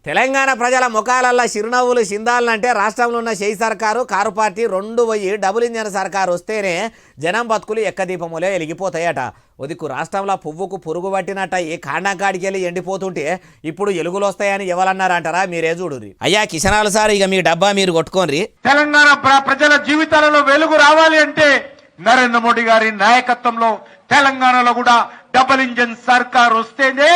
తెలంగాణ ప్రజల ముఖాలల్లో చిరునవ్వులు చిందాలంటే రాష్ట్రంలో ఉన్న షెయి సర్కారు కారు పార్టీ రెండు పోయి డబుల్ ఇంజన్ సర్కారు వస్తేనే జనం బతుకులు ఎక్కదీపములే వెలిగిపోతాయట. ఒదికు రాష్ట్రంలో పువ్వుకు పురుగు పట్టినట్ట ఈ కాండంకాడికి వెళ్ళి ఎండిపోతుంటే ఇప్పుడు ఎలుగులు వస్తాయని ఎవరన్నారంటారా? మీరే చూడురి. అయ్యా కిషనాలు సార్, ఇక మీ డబ్బా మీరు కొట్టుకోండి. తెలంగాణ ప్రజల జీవితాలలో వెలుగు రావాలి అంటే నరేంద్ర మోడీ గారి నాయకత్వంలో తెలంగాణలో కూడా డబుల్ ఇంజన్ సర్కార్ వస్తేనే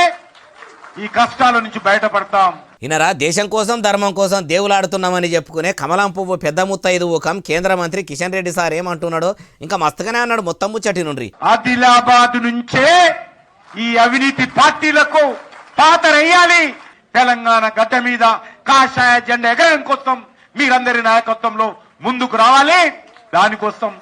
ఈ కష్టాల నుంచి బయటపడతాం. ఈయనరా దేశం కోసం ధర్మం కోసం దేవులాడుతున్నామని చెప్పుకునే కమలం పువ్వు పెద్ద ముత్తైదు ఊకం కేంద్ర మంత్రి కిషన్ రెడ్డి సార్ ఏమంటున్నాడో ఇంకా మస్తుగానే అన్నాడు. మొత్తం ముచ్చటి నుండి ఆదిలాబాద్ నుంచే ఈ అవినీతి పార్టీలకు పాతరేయాలి. తెలంగాణ గడ్డ మీద కాషాయ జెండా ఎగరడం కోసం మీరందరి నాయకత్వంలో ముందుకు రావాలి. దానికోసం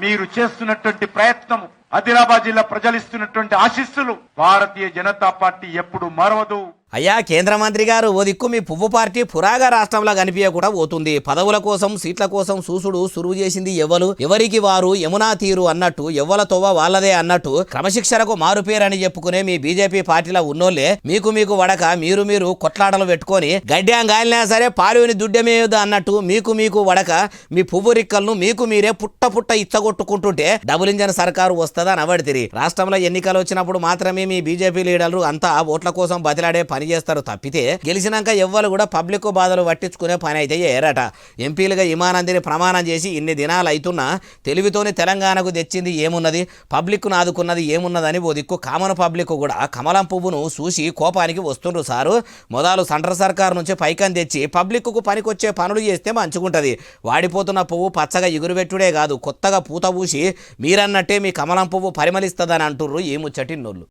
మీరు చేస్తున్నటువంటి ప్రయత్నం, ఆదిలాబాద్ జిల్లా ప్రజలు ఇస్తున్నటువంటి ఆశీస్సులు భారతీయ జనతా పార్టీ ఎప్పుడు మరవదు. అయ్యా కేంద్ర మంత్రి గారు, ఓ దిక్కు మీ పువ్వు పార్టీ పురాగా రాష్ట్రంలో కనిపించకుండా పోతుంది. పదవుల కోసం సీట్ల కోసం సూసుడు సురువు చేసింది ఎవరికి వారు యమునా తీరు అన్నట్టు, ఎవ్వల తోవ వాళ్ళదే అన్నట్టు క్రమశిక్షణకు మారుపేరని చెప్పుకునే మీ బీజేపీ పార్టీలో ఉన్నోళ్లే మీకు వడక మీరు కొట్లాటలు పెట్టుకొని గడ్డ్యాం గాలినా సరే పాలుని దుడ్డమేయదు అన్నట్టు మీకు వడక మీ పువ్వు రిక్కలను మీకు మీరే పుట్ట ఇచ్చగొట్టుకుంటుంటే డబుల్ ఇంజన్ సర్కారు వస్తుందని అవడితిరి. రాష్ట్రంలో ఎన్నికలు వచ్చినప్పుడు మాత్రమే మీ బీజేపీ లీడర్లు అంతా ఓట్ల కోసం బతిలాడే పని చేస్తారు తప్పితే గెలిచినాక ఎవ్వరు కూడా పబ్లిక్ బాధలు పట్టించుకునే పని అయితే చేయరట. ఎంపీలుగా ఇమానందిని ప్రమాణం చేసి ఇన్ని దినాలు అవుతున్నా తెలివితోని తెలంగాణకు తెచ్చింది ఏమున్నది, పబ్లిక్ను ఆదుకున్నది ఏమున్నదని ఓ దిక్కు కామన్ పబ్లిక్ కూడా కమలం పువ్వును చూసి కోపానికి వస్తుండ్రు సారు. మొదలు సెంట్రల్ సర్కార్ నుంచి పైకం తెచ్చి పబ్లిక్కు పనికొచ్చే పనులు చేస్తే మంచుకుంటుంది. వాడిపోతున్న పువ్వు పచ్చగా ఎగురుబెట్టుడే కాదు, కొత్తగా పూత పూసి మీరన్నట్టే మీ కమలం పువ్వు పరిమళిస్తుందని అంటుర్రు ఈ ముచ్చటిన్నోళ్ళు.